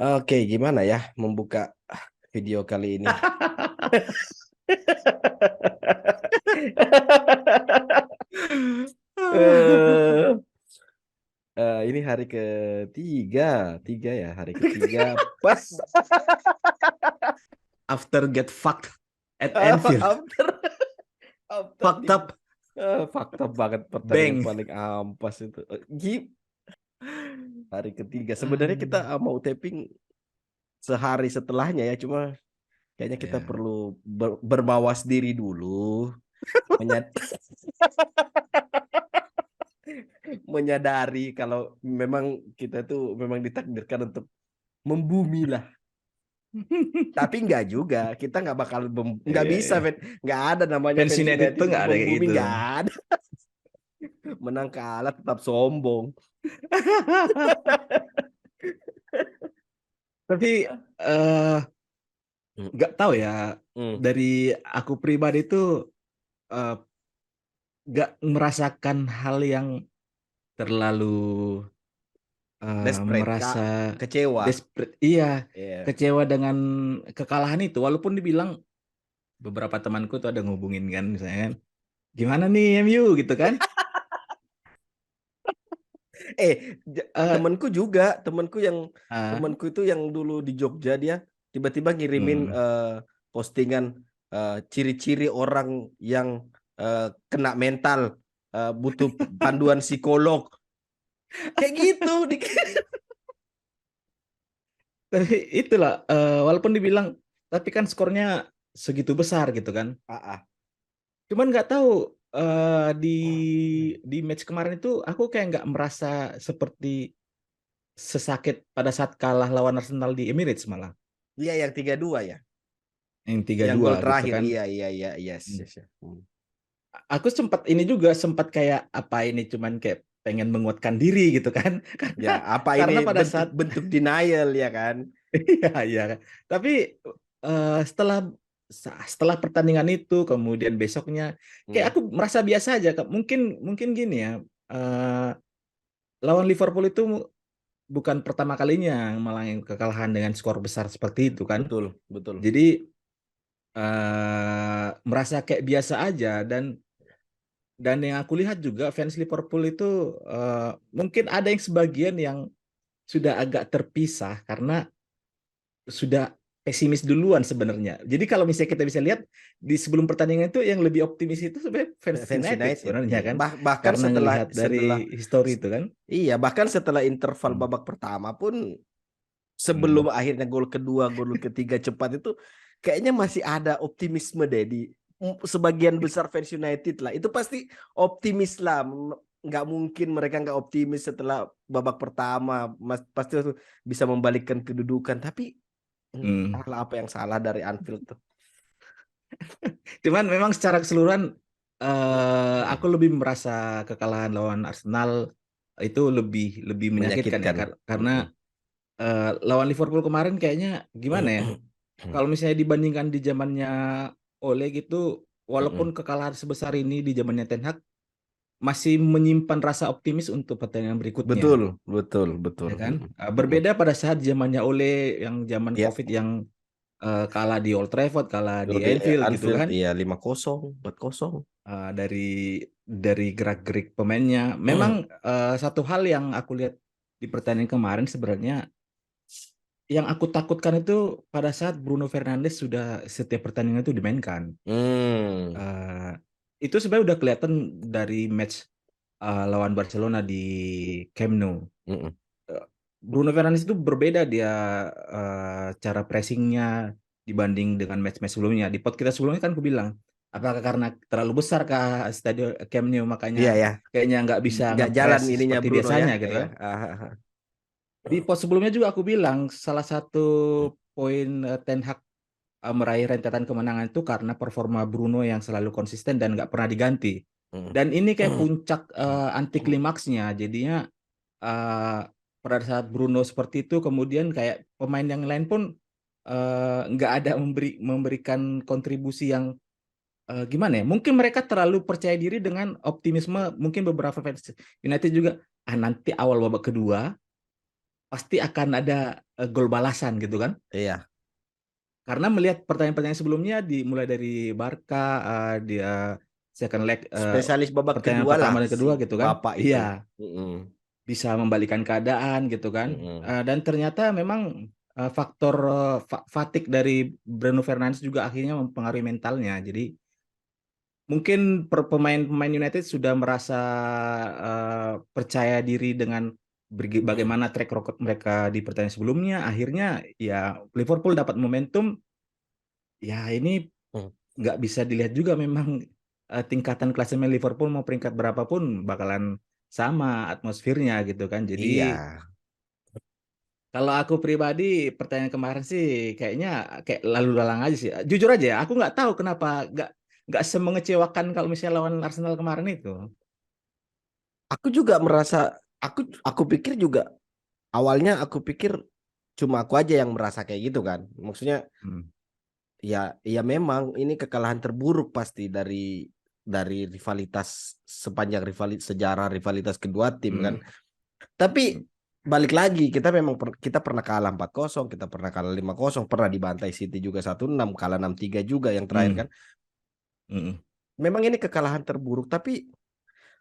Oke, gimana ya membuka video kali ini? Eh, ini hari ketiga, tiga ya, hari ketiga pas After get fucked at Anfield. after after Fucked up. fakta banget pertandingan Bang. paling ampas itu. Hari ketiga. Sebenarnya kita mau taping sehari setelahnya ya, cuma kayaknya kita Ya. perlu bermawas diri dulu, menyad menyadari kalau memang kita tuh memang ditakdirkan untuk membumi lah. Tapi nggak juga, kita nggak bakal nggak Iya, bisa, iya. nggak ada namanya Fans fans United United tuh itu nggak ada kayak membumi, gitu. nggak ada. Menang kalah tetap sombong. Tapi eh Hmm. nggak tahu ya. Hmm. Dari aku pribadi tuh eh, nggak merasakan hal yang terlalu Desperate, Kak. merasa Kecewa. desperate. Iya, Iya. kecewa dengan kekalahan itu. Walaupun dibilang beberapa temanku tuh ada ngubungin kan, misalnya kan, gimana nih MU gitu kan? Eh, Eh, temanku itu yang dulu di Jogja, dia tiba-tiba ngirimin hmm. postingan ciri-ciri orang yang kena mental, butuh panduan psikolog. Kayak gitu. Tapi itulah, walaupun dibilang, tapi kan skornya segitu besar gitu kan. Ah, ah. Cuman nggak tahu di match kemarin itu aku kayak nggak merasa seperti sesakit pada saat kalah lawan Arsenal di Emirates malah. Iya, yang 3-2 ya. Yang tiga Yang dua gol gitu terakhir. kan. Iya, iya, iya, yes, Hmm. yes, yes. Hmm. Aku sempat kayak apa ini cuman kayak pengen menguatkan diri gitu kan. Ya, apa ini Karena pada saat bentuk-bentuk denial ya kan? iya, iya. Tapi setelah setelah pertandingan itu, kemudian besoknya, kayak Hmm. aku merasa biasa aja, Kak. Mungkin mungkin gini ya, lawan Liverpool itu bukan pertama kalinya malah yang kekalahan dengan skor besar seperti itu kan. Betul, betul. Jadi merasa kayak biasa aja, dan yang aku lihat juga fans Liverpool itu mungkin ada yang sebagian yang sudah agak terpisah karena sudah pesimis duluan sebenarnya. Jadi kalau misalnya kita bisa lihat di sebelum pertandingan itu yang lebih optimis itu sebenarnya fans Fans United United, sebenarnya iya. kan. Bahkan Karena setelah ngelihat dari histori itu kan. iya, bahkan setelah interval Hmm. babak pertama pun, Hmm. sebelum akhirnya gol kedua, gol ketiga cepat itu, kayaknya masih ada optimisme deh di sebagian besar fans United lah. Itu pasti optimis lah. Nggak mungkin mereka nggak optimis setelah babak pertama. Pasti bisa membalikkan kedudukan. Tapi Hmm. entahlah apa yang salah dari Anfield tuh. Cuman memang secara keseluruhan aku lebih merasa kekalahan lawan Arsenal itu lebih lebih menyakitkan ya Menyakitkan. karena lawan Liverpool kemarin kayaknya gimana ya? Kalau misalnya dibandingkan di zamannya Ole gitu, walaupun kekalahan sebesar ini di zamannya Ten Hag masih menyimpan rasa optimis untuk pertandingan Betul, berikutnya, betul, betul. ya kan? Berbeda pada saat zamannya Ole yang zaman Ya, COVID yang kalah di Old Trafford, kalah di di Anfield gitu Anfield kan. ya 5-0, 4-0. Dari gerak-gerik pemainnya. Memang satu hal yang aku lihat di pertandingan kemarin sebenarnya yang aku takutkan itu pada saat Bruno Fernandes sudah setiap pertandingan itu dimainkan. Hmm. Eh, itu sebenarnya udah kelihatan dari match lawan Barcelona di Camp Nou. Mm-mm. Eh, Bruno Fernandes itu berbeda dia cara pressingnya dibanding dengan match-match sebelumnya. Di pot kita sebelumnya kan aku bilang, apakah karena terlalu besar kah stadion Camp Nou Iya makanya ya, kayaknya nggak bisa nggak jalan nge-press ininya seperti Bruno ya. biasanya gitu Iya. kan. Di pot sebelumnya juga aku bilang salah satu poin Ten Hag meraih rentetan kemenangan itu karena performa Bruno yang selalu konsisten dan nggak pernah diganti. Mm. Dan ini kayak puncak anti klimaksnya. Jadinya eh, pada saat Bruno seperti itu, kemudian kayak pemain yang lain pun nggak ada memberikan kontribusi yang gimana ya? Mungkin mereka terlalu percaya diri dengan optimisme. Mungkin beberapa fans United juga nanti awal babak kedua pasti akan ada gol balasan gitu kan. Iya. Karena melihat pertandingan-pertandingan sebelumnya mulai dari Barca, dia second leg, Spesialis babak pertandingan kedua lah pertama dan si kedua gitu kan. Bapak itu. Iya, Mm-mm. bisa membalikan keadaan gitu kan. Mm-mm. Dan ternyata memang faktor fatigue dari Bruno Fernandes juga akhirnya mempengaruhi mentalnya. Jadi mungkin pemain-pemain United sudah merasa percaya diri dengan bagaimana track record mereka di pertandingan sebelumnya. Akhirnya ya Liverpool dapat momentum. Ya ini Mm. nggak bisa dilihat juga memang tingkatan klasemen Liverpool mau peringkat berapapun bakalan sama atmosfernya gitu kan. Jadi Iya. kalau aku pribadi pertandingan kemarin sih kayaknya kayak lalu lalang aja sih. Jujur aja ya, aku nggak tahu kenapa nggak semengecewakan kalau misalnya lawan Arsenal kemarin itu. Aku juga merasa, aku pikir juga awalnya aku pikir cuma aku aja yang merasa kayak gitu kan. Maksudnya Hmm. ya memang ini kekalahan terburuk pasti dari rivalitas sepanjang sejarah rivalitas kedua tim kan. Hmm. Tapi balik lagi kita memang kita pernah kalah 4-0, kita pernah kalah 5-0, pernah dibantai City juga 1-6, kalah 6-3 juga yang terakhir Hmm. kan. Hmm. Memang ini kekalahan terburuk tapi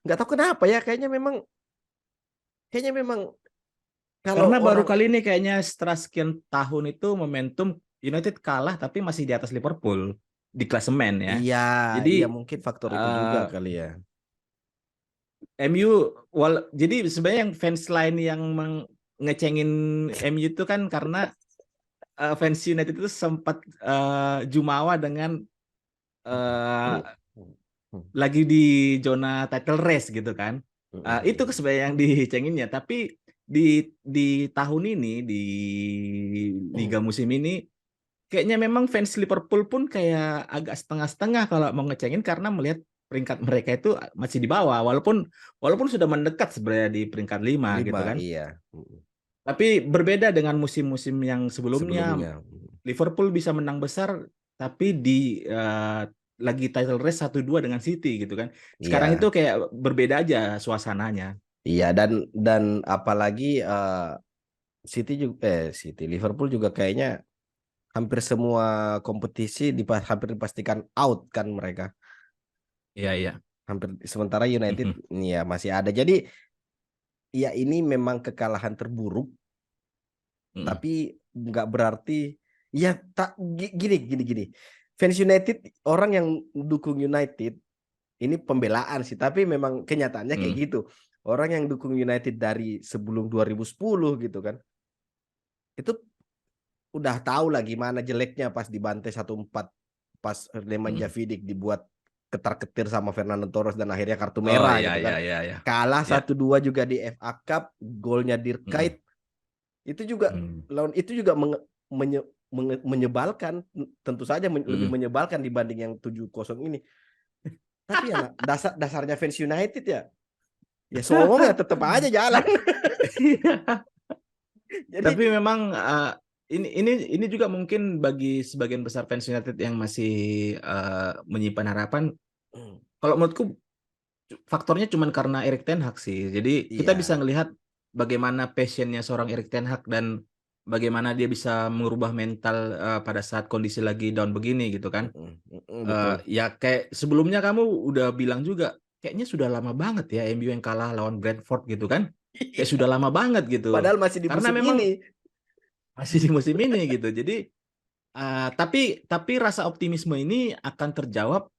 nggak tahu kenapa ya kayaknya memang kalau Karena baru orang. kali ini kayaknya setelah sekian tahun itu momentum United kalah tapi masih di atas Liverpool di klasemen ya. Iya, Jadi iya mungkin faktor itu juga eh, kali ya. MU jadi sebenarnya yang fans lain yang ngecengin MU itu kan karena fans United itu sempat jumawa dengan eh, lagi di zona title race gitu kan. Itu sebenarnya yang dicenginnya. Tapi di tahun ini di liga musim ini kayaknya memang fans Liverpool pun kayak agak setengah-setengah kalau mau ngecengin karena melihat peringkat mereka itu masih di bawah walaupun sudah mendekat sebenarnya di peringkat 5 gitu Lima, kan. iya. Tapi berbeda dengan musim-musim yang sebelumnya, Sebelumnya. Liverpool bisa menang besar tapi lagi title race 1-2 dengan City gitu kan. Sekarang itu Iya, kayak berbeda aja suasananya. iya dan apalagi City juga City Liverpool juga kayaknya hampir semua kompetisi hampir dipastikan out kan mereka. Iya, iya. Hampir sementara United Mhm. ya masih ada. Jadi ya ini memang kekalahan terburuk Mhm. tapi nggak berarti ya tak gini gini gini. Fans United orang yang dukung United ini pembelaan sih, tapi memang kenyataannya kayak Mhm. gitu. Orang yang dukung United dari sebelum 2010 gitu kan. Itu udah tahu lah gimana jeleknya pas dibantai 1-4 pas Nemanja Mhm. Vidic dibuat ketar-ketir sama Fernando Torres dan akhirnya kartu Oh merah iya, gitu iya, kan. iya, iya. Kalah Ya. 1-2 juga di FA Cup, golnya Mhm. Dirkait. Itu juga Mhm. lawan itu juga menyebalkan, tentu saja lebih Mhm. menyebalkan dibanding yang 7-0 ini. Tapi ya dasarnya fans United ya songong ya tetap aja jalan. Jadi Tapi memang ini juga mungkin bagi sebagian besar fans United yang masih menyimpan harapan. Kalau menurutku faktornya cuma karena Erik Ten Hag sih. Jadi kita bisa iya. ngelihat bagaimana passionnya seorang Erik Ten Hag dan bagaimana dia bisa mengubah mental pada saat kondisi lagi down begini gitu kan. Betul. Ya kayak sebelumnya kamu udah bilang juga kayaknya sudah lama banget ya MU yang kalah lawan Brentford gitu kan. Kayak sudah lama banget gitu. Padahal masih di Karena musim memang ini. masih di musim ini gitu. Jadi tapi rasa optimisme ini akan terjawab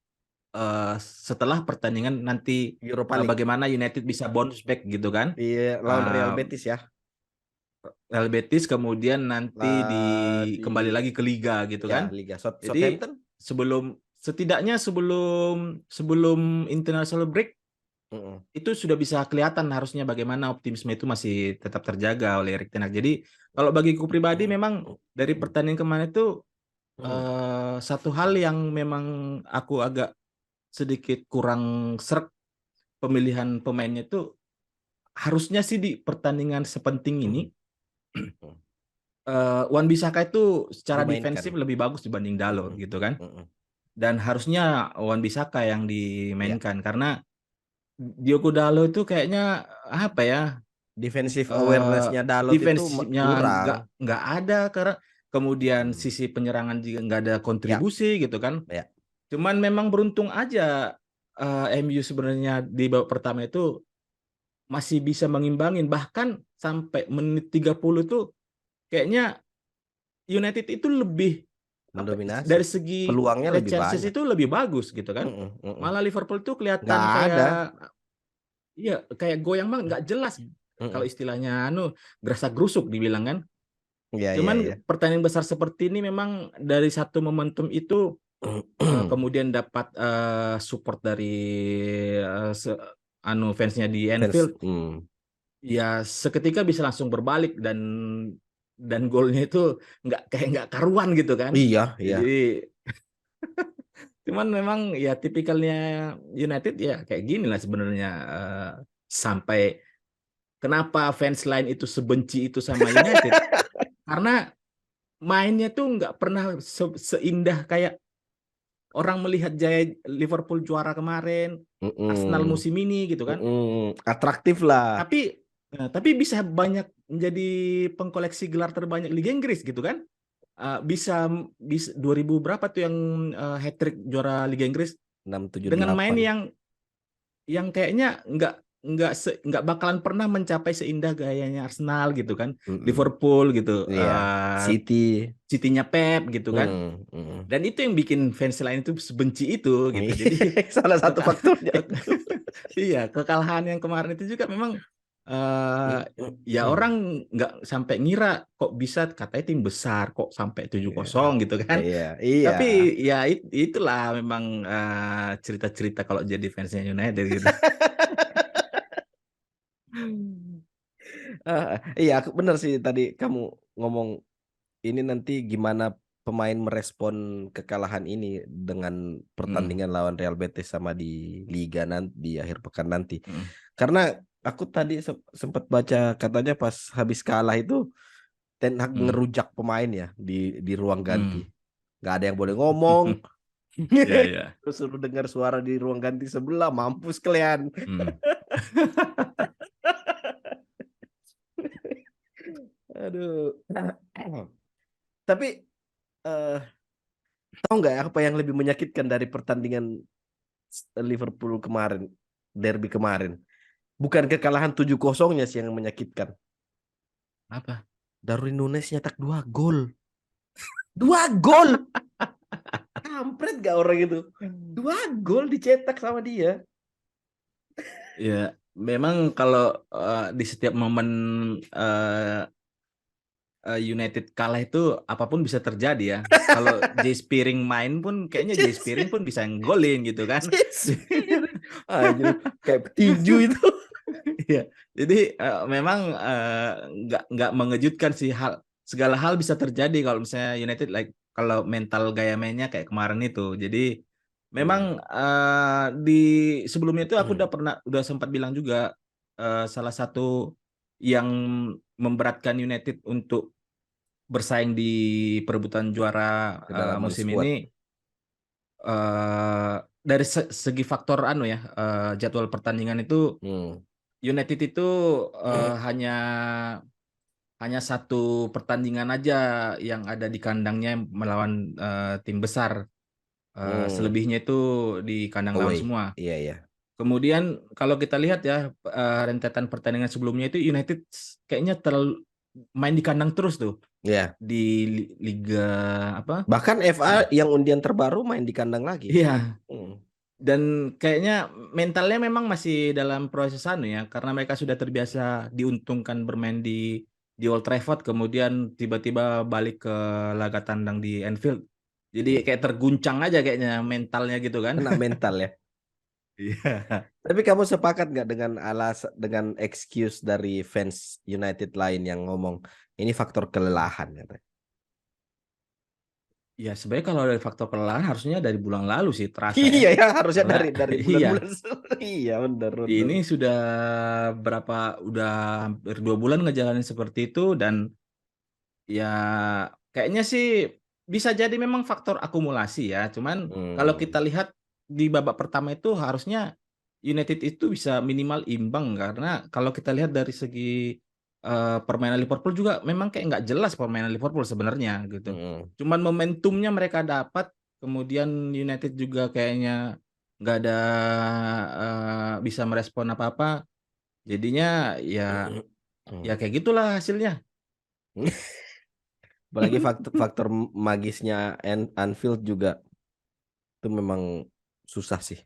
setelah pertandingan nanti Europa League bagaimana United bisa bounce back gitu kan. di lawan Real Eh, Betis ya. Real Betis kemudian nanti Lah di kembali lagi ke liga gitu ya kan. Liga Jadi Southampton. setidaknya sebelum international break Mm-mm. itu sudah bisa kelihatan harusnya bagaimana optimisme itu masih tetap terjaga oleh Erik Ten Hag. Jadi kalau bagiku pribadi memang dari pertandingan kemarin itu satu hal yang memang aku agak sedikit kurang srek pemilihan pemainnya itu harusnya sih di pertandingan sepenting ini Wan Bissaka itu secara defensif Dimainkan. lebih bagus dibanding Dalot Mm-mm. gitu kan. Mm-mm. Dan harusnya Wan Bissaka yang Ya. dimainkan karena Diogo Dalot itu kayaknya apa ya? defensive awareness-nya Dalot itu defensifnya kurang. nggak ada, karena kemudian Hmm. sisi penyerangan juga nggak ada kontribusi gitu kan. Ya. Cuman memang beruntung aja MU sebenarnya di babak pertama itu masih bisa mengimbangin, bahkan sampai menit 30 tuh kayaknya United itu lebih Mendominasi. dari segi Peluangnya create lebih chances banyak. itu lebih bagus gitu kan. Malah Liverpool tuh Nggak kelihatan ada. kayak goyang banget, nggak jelas. Kalau istilahnya gerasa gerusuk dibilang kan. Iya, iya, Cuman iya. pertandingan besar seperti ini memang dari satu momentum itu kemudian dapat support dari fansnya di Fans. Anfield, ya seketika bisa langsung berbalik, dan golnya itu nggak karuan gitu kan. Iya, iya. Jadi cuman memang ya tipikalnya United ya kayak gini lah sebenarnya, sampai kenapa fans lain itu sebenci itu sama United, karena mainnya tuh nggak pernah seindah kayak orang melihat Jaya Liverpool juara kemarin, Arsenal musim ini gitu kan. Atraktif lah. Tapi bisa banyak menjadi pengkoleksi gelar terbanyak Liga Inggris gitu kan. Bisa 2000 berapa tuh yang hat-trick juara Liga Inggris 6, 7, dengan main 8. yang kayaknya nggak bakalan pernah mencapai seindah gayanya Arsenal gitu kan, Liverpool gitu, Iya. City. City-nya Pep gitu kan. Dan itu yang bikin fans lain itu sebenci itu gitu. Jadi Salah satu faktornya. iya, kekalahan yang kemarin itu juga memang ya orang nggak sampai ngira kok bisa, katanya tim besar kok sampai 7-0 gitu kan. Iya, iya. Tapi ya itulah memang cerita-cerita kalau jadi fansnya United gitu. Iya, benar sih tadi kamu ngomong ini nanti gimana pemain merespon kekalahan ini dengan pertandingan lawan Real Betis sama di Liga nanti di akhir pekan nanti. Karena aku tadi sempat baca katanya pas habis kalah itu Ten Hag ngerujak pemain ya di ruang ganti. Nggak ada yang boleh ngomong. Iya, iya. Terus suruh dengar suara di ruang ganti sebelah, mampus kalian. Aduh. Tapi tahu nggak apa yang lebih menyakitkan dari pertandingan Liverpool kemarin, derby kemarin? Bukan kekalahan 7-0-nya sih yang menyakitkan. Apa? Darwin Nunes nyetak 2 gol. 2 gol. Kampret gak orang itu? 2 gol dicetak sama dia. Ya, memang kalau di setiap momen United kalah itu apapun bisa terjadi ya. Kalau Jay Spearing main pun kayaknya Jay Spearing pun bisa golin gitu kan. Kayak petinju itu. Iya, jadi memang nggak mengejutkan sih, segala hal bisa terjadi kalau misalnya United kalau mental gaya mainnya kayak kemarin itu. Jadi memang di sebelumnya itu aku udah sempat bilang juga, salah satu yang memberatkan United untuk bersaing di perebutan juara Kedalaman musim squad. ini dari segi faktor jadwal pertandingan itu. United itu hanya satu pertandingan aja yang ada di kandangnya melawan tim besar. Selebihnya itu di kandang lawan Away. semua. Iya, iya. Kemudian kalau kita lihat ya rentetan pertandingan sebelumnya itu United kayaknya terlalu main di kandang terus tuh. Iya. Di liga apa? Bahkan FA yang undian terbaru main di kandang lagi. Iya. Dan kayaknya mentalnya memang masih dalam proses ya, karena mereka sudah terbiasa diuntungkan bermain di Old Trafford, kemudian tiba-tiba balik ke laga tandang di Anfield. Jadi kayak terguncang aja kayaknya mentalnya gitu kan. Kena mental ya. Iya. Tapi kamu sepakat nggak dengan excuse dari fans United lain yang ngomong ini faktor kelelahan ya? Ya sebenarnya kalau dari faktor kelelahan harusnya dari bulan lalu sih terasa Iya ya, harusnya Karena, dari bulan-bulan. Iya, benar. Ini sudah udah hampir 2 bulan ngejalanin seperti itu, dan ya kayaknya sih bisa jadi memang faktor akumulasi ya. Cuman kalau kita lihat di babak pertama itu harusnya United itu bisa minimal imbang, karena kalau kita lihat dari segi permainan Liverpool juga memang kayak nggak jelas permainan Liverpool sebenarnya gitu. Mm-mm. Cuman momentumnya mereka dapat, kemudian United juga kayaknya nggak ada bisa merespon apa-apa. Jadinya ya Mm-mm. kayak gitulah hasilnya. Apalagi faktor magisnya Anfield juga itu memang susah sih.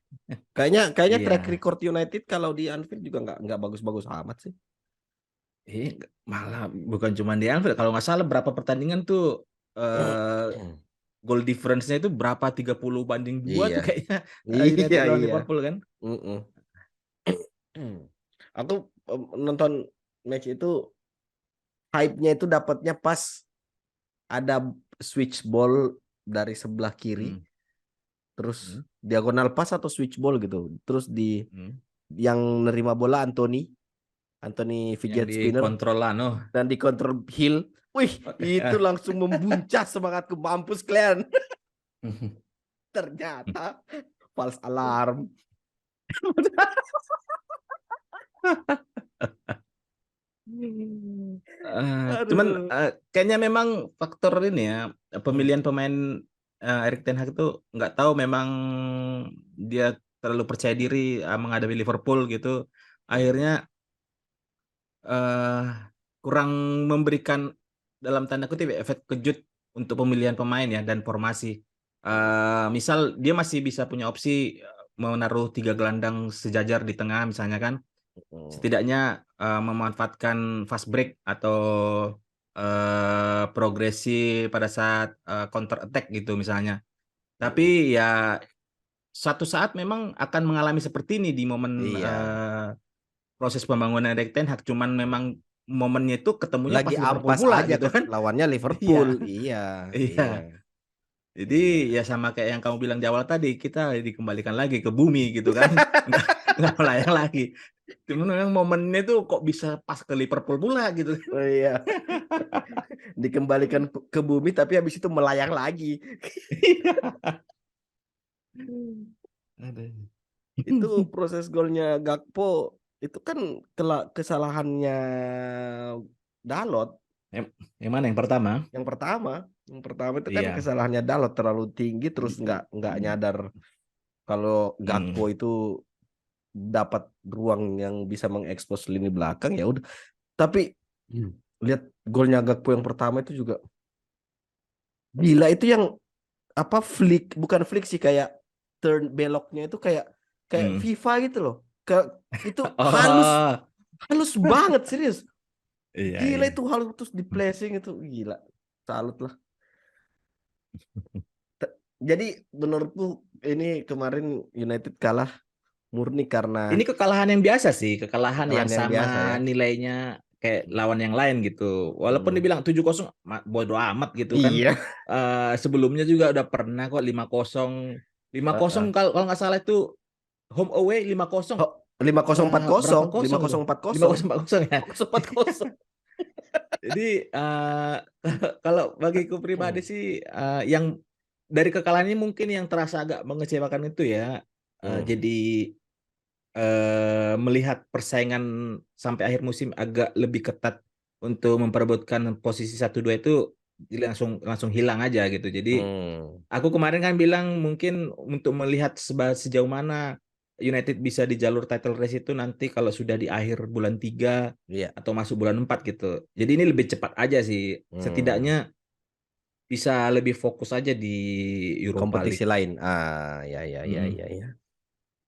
Kayaknya track Iya. record United kalau di Anfield juga nggak bagus-bagus amat sih. Malah bukan cuma di Anfield. Kalau nggak salah berapa pertandingan tuh goal difference-nya itu berapa, 30-2 Iya, tuh kayaknya iya, United lawan iya. Liverpool kan. Mm-mm. Aku nonton match itu hype-nya itu dapatnya pas ada switch ball dari sebelah kiri, Hmm. terus Hmm. diagonal pas atau switch ball gitu. Terus di Hmm. yang nerima bola Anthony Yang fidget spinner dikontrol lah, no. dan dikontrol Hill. Wih, itu Ya. langsung membuncah semangatku, mampus kalian. Ternyata false alarm. Cuman Aduh. kayaknya memang faktor ini ya, Hmm. pemilihan pemain Erik ten Hag itu nggak tahu, memang dia terlalu percaya diri menghadapi Liverpool gitu. Hmm. Akhirnya eh, kurang memberikan dalam tanda kutip efek kejut untuk pemilihan pemain ya dan formasi. Misal dia masih bisa punya opsi menaruh 3 gelandang sejajar di tengah misalnya kan, Hmm. setidaknya memanfaatkan fast break atau progresi pada saat counter attack gitu misalnya. Hmm. Tapi ya suatu saat memang akan mengalami seperti ini di momen Iya. proses pembangunan Erik ten Hag. Cuman memang momennya itu ketemunya Lagi pas Liverpool ampas pula aja gitu kan. lawannya Iya, Liverpool. Iya, iya. iya, Jadi iya. ya sama kayak yang kamu bilang di awal tadi, kita dikembalikan lagi ke bumi gitu kan. Nggak, nggak melayang lagi. Cuman memang momennya tuh kok bisa pas ke Liverpool pula gitu. Oh iya, dikembalikan ke bumi tapi habis itu melayang lagi. Aduh. Itu proses golnya Gakpo itu kan kesalahannya Dalot. Yang mana yang pertama? Yang pertama itu kan Iya. kesalahannya Dalot terlalu tinggi terus nggak nyadar kalau Gakpo Hmm. itu dapat ruang yang bisa mengekspos lini belakang, ya udah. Tapi lihat golnya Gakpo yang pertama itu juga gila, itu yang apa, flick, bukan flick sih, kayak turn beloknya itu kayak kayak Hmm. FIFA gitu loh. Itu halus Oh, halus banget, serius. iya, Gila, iya. itu halus terus di placing itu gila. Salut lah. Jadi menurutku ini kemarin United kalah murni karena Ini kekalahan yang biasa sih, kekalahan yang kesalahan yang sama biasa ya. nilainya kayak lawan yang lain gitu. Walaupun Hmm. dibilang 7-0, bodo amat gitu kan. Iya. Sebelumnya juga udah pernah kok 5-0. 5-0 Heeh. kalau nggak salah itu home away 5-0. Oh, 5040, Berapa kosong tuh? 5040, 5-0 ya. 5040. Jadi kalau bagiku pribadi sih yang dari kekalahan ini mungkin yang terasa agak mengecewakan itu ya. Hmm. Jadi melihat persaingan sampai akhir musim agak lebih ketat untuk memperebutkan posisi 1-2 itu, jadi langsung langsung hilang aja gitu. Jadi Hmm. aku kemarin kan bilang mungkin untuk melihat sejauh mana United bisa di jalur title race itu nanti kalau sudah di akhir bulan 3 Iya. atau masuk bulan 4 gitu. Jadi ini lebih cepat aja sih. Hmm. Setidaknya bisa lebih fokus aja di Europa Kompetisi League. lain. Ya, ya, ya, Mm. ya, ya.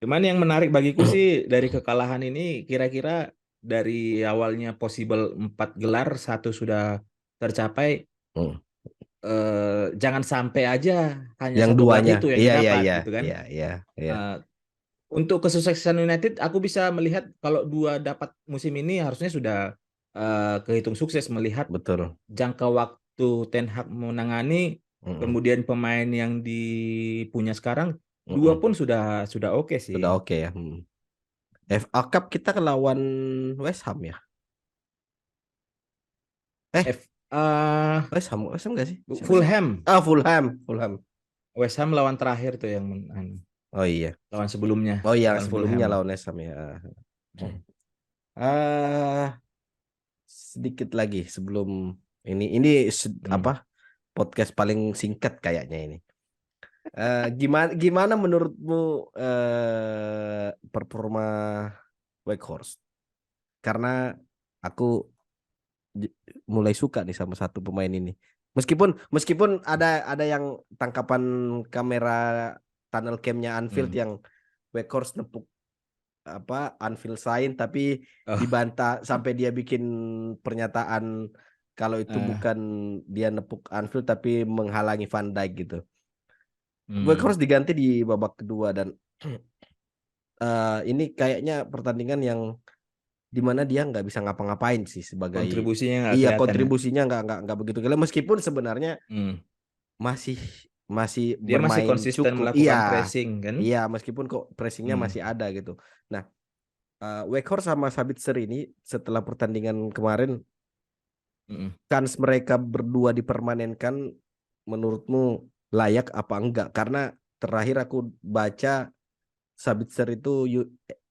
Cuman yang menarik bagiku sih dari kekalahan ini, kira-kira dari awalnya possible 4 gelar, satu sudah tercapai, Hmm. jangan sampai aja hanya Yang satu gelar duanya. itu yang Iya, iya, didapat iya, gitu kan. iya, iya, iya. Eh, untuk kesuksesan United, aku bisa melihat kalau 2 dapat musim ini harusnya sudah kehitung sukses, melihat Betul. jangka waktu Ten Hag menangani, Mm-mm. kemudian pemain yang dipunya sekarang, 2 Mm-mm. pun sudah oke sih. Sudah oke ya. FA Cup kita lawan West Ham ya. Eh, F, eh, West Ham nggak sih? Siapa sih? Fulham. Ah, Fulham. West Ham lawan terakhir tuh yang Oh iya. lawan sebelumnya. Oh iya, Lawan sebelumnya Fulham. lawan West Ham ya. Ah, sedikit lagi sebelum Hmm. apa podcast paling singkat kayaknya ini. Gimana gimana menurutmu performa Weghorst? Karena aku j- mulai suka nih sama satu pemain ini. Meskipun meskipun ada yang tangkapan kamera tunnel cam-nya Anfield Hmm. yang Weghorst nepuk apa Anfield sign tapi Oh, dibantah sampai dia bikin pernyataan kalau itu eh, bukan dia nepuk Anfield tapi menghalangi Van Dijk gitu. hmm. Weghorst diganti di babak kedua dan ini kayaknya pertandingan yang dimana dia nggak bisa ngapa-ngapain sih sebagai Kontribusinya nggak iya kelihatan ya. kontribusinya nggak begitu gila meskipun sebenarnya Hmm. masih masih Dia masih bermain konsisten cukup iya melakukan pressing kan. iya meskipun kok pressingnya Hmm. masih ada gitu. Nah, Weghorst sama Sabitzer ini setelah pertandingan kemarin Hmm. kans mereka berdua dipermanenkan menurutmu layak apa enggak? Karena terakhir aku baca Sabitzer itu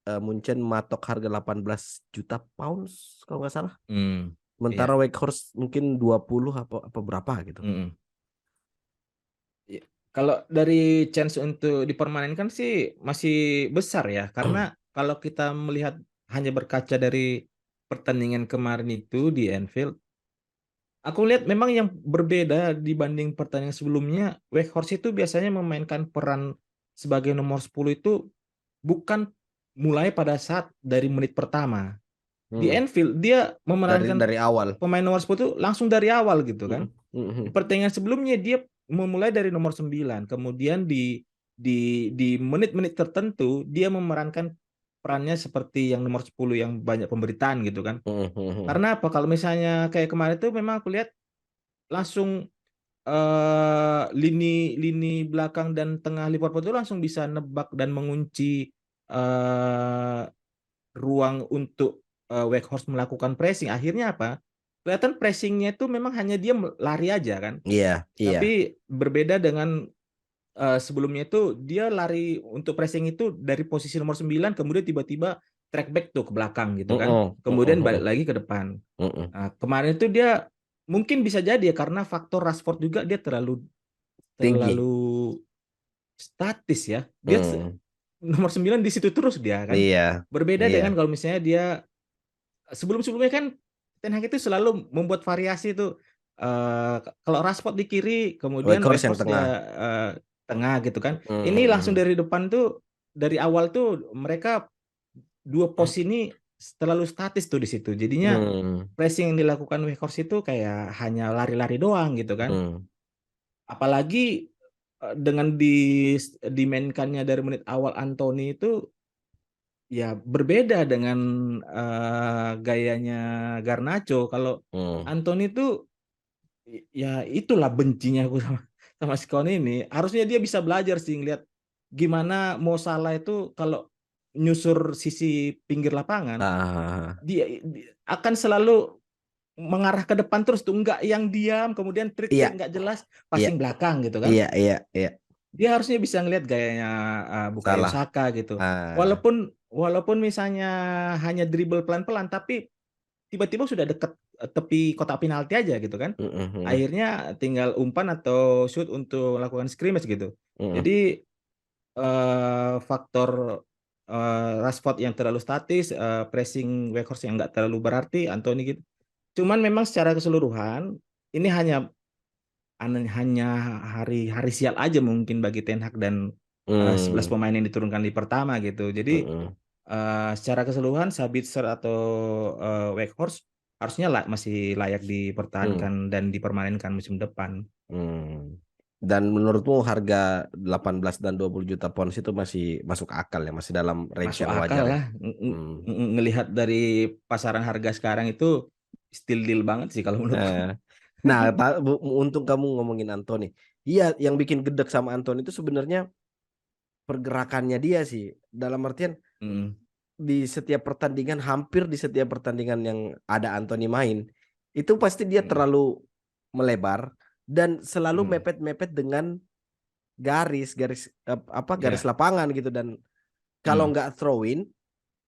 Munchen matok harga 18 juta pounds kalau nggak salah. Hmm. Sementara Iya. Weghorst mungkin 20 apa berapa gitu. Hmm. Iya. Kalau dari chance untuk dipermanenkan sih masih besar ya, karena kalau kita melihat hanya berkaca dari pertandingan kemarin itu di Anfield, aku lihat memang yang berbeda dibanding pertandingan sebelumnya, Weghorst itu biasanya memainkan peran sebagai nomor 10 itu bukan mulai pada saat dari menit pertama. Di Mm-mm. Anfield dia memerankan Dari awal. pemain nomor 10 itu langsung dari awal gitu kan. Mm-mm. Di Mm-mm. pertandingan sebelumnya dia memulai dari nomor 9, kemudian di menit-menit tertentu dia memerankan perannya seperti yang nomor 10 yang banyak pemberitaan gitu kan. Mm-mm. Karena apa? Kalau misalnya kayak kemarin itu memang aku lihat langsung lini lini belakang dan tengah Liverpool itu langsung bisa nebak dan mengunci eh, ruang untuk Weghorst melakukan pressing. Akhirnya apa? Kelihatan pressingnya itu memang hanya dia lari aja kan. Iya, iya. Tapi berbeda dengan sebelumnya itu dia lari untuk pressing itu dari posisi nomor 9 kemudian tiba-tiba track back tuh ke belakang gitu kan. Mm-mm. Kemudian balik Mm-mm. lagi ke depan. Mm-mm. Nah, kemarin itu dia mungkin bisa jadi ya karena faktor Rashford juga dia terlalu Tinggi. terlalu statis ya. Dia Mm. nomor 9 di situ terus dia kan. Iya, Berbeda iya. dengan kalau misalnya dia sebelum-sebelumnya kan Ten Hag itu selalu membuat variasi itu kalau Rashford di kiri kemudian Weghorst yang Weghorst dia tengah. tengah gitu kan. Ini langsung Mm-mm. dari depan tuh dari awal tuh mereka dua pos ini terlalu statis tuh di situ. Jadinya Mm. pressing yang dilakukan Weghorst itu kayak hanya lari-lari doang gitu kan. Mm. Apalagi dengan dimainkannya dari menit awal Anthony itu ya berbeda dengan gayanya Garnacho. Kalau Mm. Anthony itu ya itulah bencinya aku sama sama si Kon ini. Harusnya dia bisa belajar sih ngeliat gimana Mo Salah itu kalau nyusur sisi pinggir lapangan, Ah, dia akan selalu mengarah ke depan terus tuh, enggak yang diam kemudian iya, trik-trik nggak jelas iya, passing belakang gitu kan. iya, iya, iya. Dia harusnya bisa ngelihat gayanya Bukayo Salah. Saka gitu. Ah. Walaupun walaupun misalnya hanya dribble pelan-pelan, tapi tiba-tiba sudah dekat tepi kotak penalti aja gitu kan. Mm-mm. Akhirnya tinggal umpan atau shoot untuk melakukan scrimmage gitu. Mm-mm. Jadi faktor Rashford yang terlalu statis, pressing Weghorst yang nggak terlalu berarti, Anthony gitu. Cuman memang secara keseluruhan ini hanya hari sial aja mungkin bagi Ten Hag dan 11 Mm. pemain yang diturunkan di pertama gitu. Jadi Mm-mm. secara keseluruhan Sabitzer atau Weghorst harusnya masih layak Mm. dipertahankan dan dipermanenkan musim depan. Mm. Dan menurutmu harga 18 dan 20 juta pounds itu masih masuk akal ya, masih dalam range Masuk yang akal wajar ya? lah. Mm. Ngelihat dari pasaran harga sekarang itu still deal banget sih kalau menurutku. Eh. Nah, untung kamu ngomongin Anthony. Iya, yang bikin gedek sama Anthony itu sebenarnya pergerakannya dia sih. Dalam artian Mm, di setiap pertandingan, hampir di setiap pertandingan yang ada Anthony main, itu pasti dia mm, terlalu melebar dan selalu mm. mepet-mepet dengan garis Ya. lapangan gitu, dan kalau Hmm. nggak throw in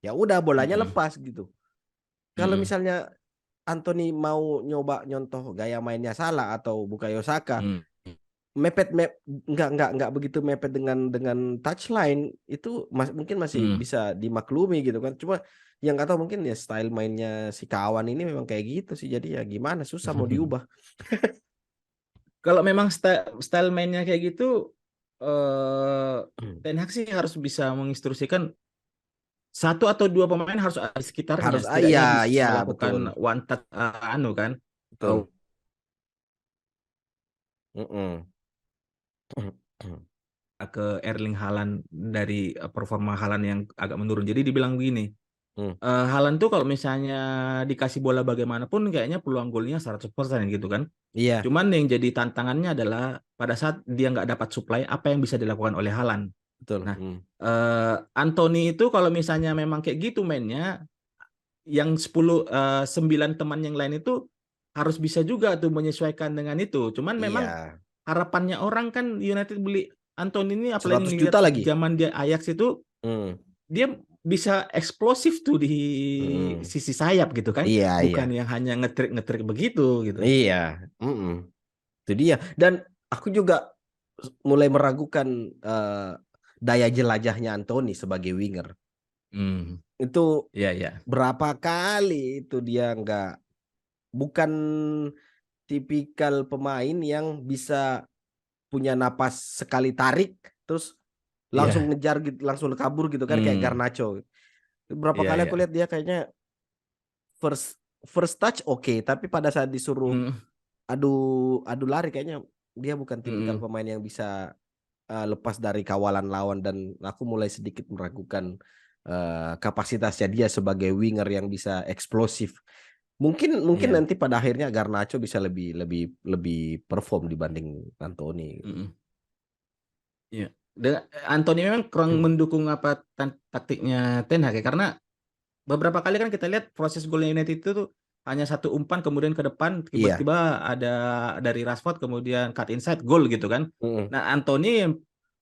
ya udah bolanya Mm-mm. lepas gitu. Kalau Mm-mm. misalnya Anthony mau nyoba nyontoh gaya mainnya Salah atau Bukayo Saka, Mm. nggak begitu mepet dengan touchline itu mungkin masih Mm. bisa dimaklumi gitu kan. Cuma yang nggak tahu, mungkin ya style mainnya si kawan ini memang kayak gitu sih, jadi ya gimana, susah mau diubah. Kalau memang style mainnya kayak gitu, eh Ten Hag sih harus bisa menginstruksikan satu atau dua pemain harus ada di sekitarnya, Harus, iya setidaknya bisa iya melakukan betul one touch, anu kan, eh, betul. Mm-mm. ke Erling Haaland dari performa Haaland yang agak menurun. Jadi dibilang begini, Hmm. Haaland tuh kalau misalnya dikasih bola bagaimanapun kayaknya peluang golnya 100% gitu kan. Iya Cuman yang jadi tantangannya adalah pada saat dia nggak dapat supply, apa yang bisa dilakukan oleh Haaland. betul. Nah, Anthony itu kalau misalnya memang kayak gitu mainnya, yang 9 teman yang lain itu harus bisa juga tuh menyesuaikan dengan itu. Cuman memang Iya, harapannya orang kan United beli Anthony ini, apalagi 100 ngelihat juta lagi. zaman dia Ajax itu, Hmm. dia bisa eksplosif tuh di Mm-mm. sisi sayap gitu kan, Iya iya bukan yang hanya ngetrik-ngetrik begitu gitu. iya. Mm-mm. Itu dia. Dan aku juga mulai meragukan eh, daya jelajahnya Anthony sebagai winger. Hmm, Itu ya ya. berapa kali itu dia nggak, bukan tipikal pemain yang bisa punya napas sekali tarik terus langsung Iya. ngejar gitu, langsung kabur gitu kan, kayak Hmm, Garnacho. Berapa iya kali aku iya. lihat dia kayaknya first first touch oke, tapi pada saat disuruh Hmm, adu adu lari kayaknya dia bukan tipikal hmm, pemain yang bisa lepas dari kawalan lawan, dan aku mulai sedikit meragukan kapasitasnya dia sebagai winger yang bisa eksplosif. Mungkin mungkin iya. nanti pada akhirnya Garnacho bisa lebih lebih lebih perform dibanding Anthony. Hmm, iya. Anthony memang kurang mendukung apa taktiknya Ten Hag ya, karena beberapa kali kan kita lihat proses golnya United itu tuh hanya satu umpan kemudian ke depan Iya. tiba-tiba ada dari Rashford kemudian cut inside gol gitu kan. Mm-mm. Nah, Anthony yang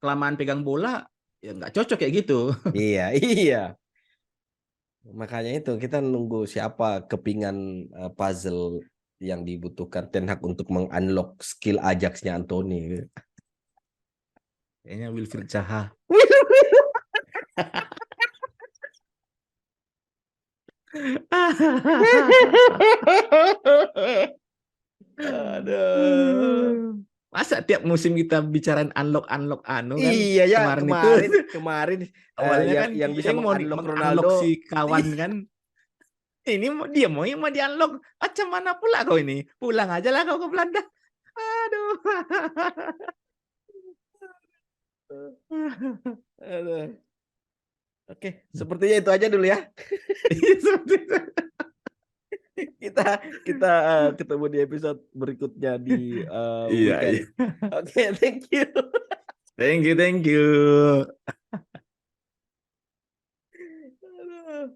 kelamaan pegang bola ya nggak cocok kayak gitu. Iya, iya. Makanya itu kita nunggu siapa kepingan puzzle yang dibutuhkan Ten Hag untuk mengunlock skill Ajaxnya Anthony. Kayaknya Wilfried Zaha. Aduh. Masa tiap musim kita bicarain unlock anu kan, Iya ya, kemarin itu kemarin awalnya yang kan bisa dia yang mau mengunlock Ronaldo. mengunlock si kawan kan. Ini dia mau di unlock. Macam mana pula kau ini? Pulang aja lah kau ke Belanda. Aduh. Aduh. Oke, sepertinya itu aja dulu ya. Seperti itu. Kita kita ketemu di episode berikutnya di Iya, weekend. iya. Oke, thank you. Thank you, thank you. Aduh.